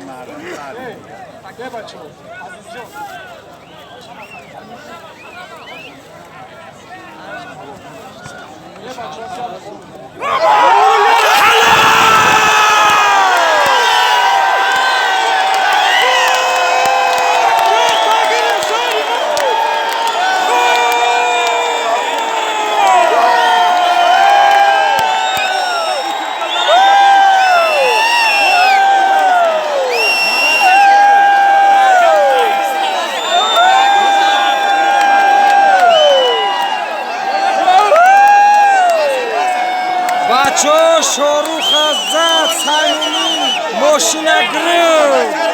یه بچه عزیز جان یه بچه بچه شاروخ از زد سیمونی ماشین گرفت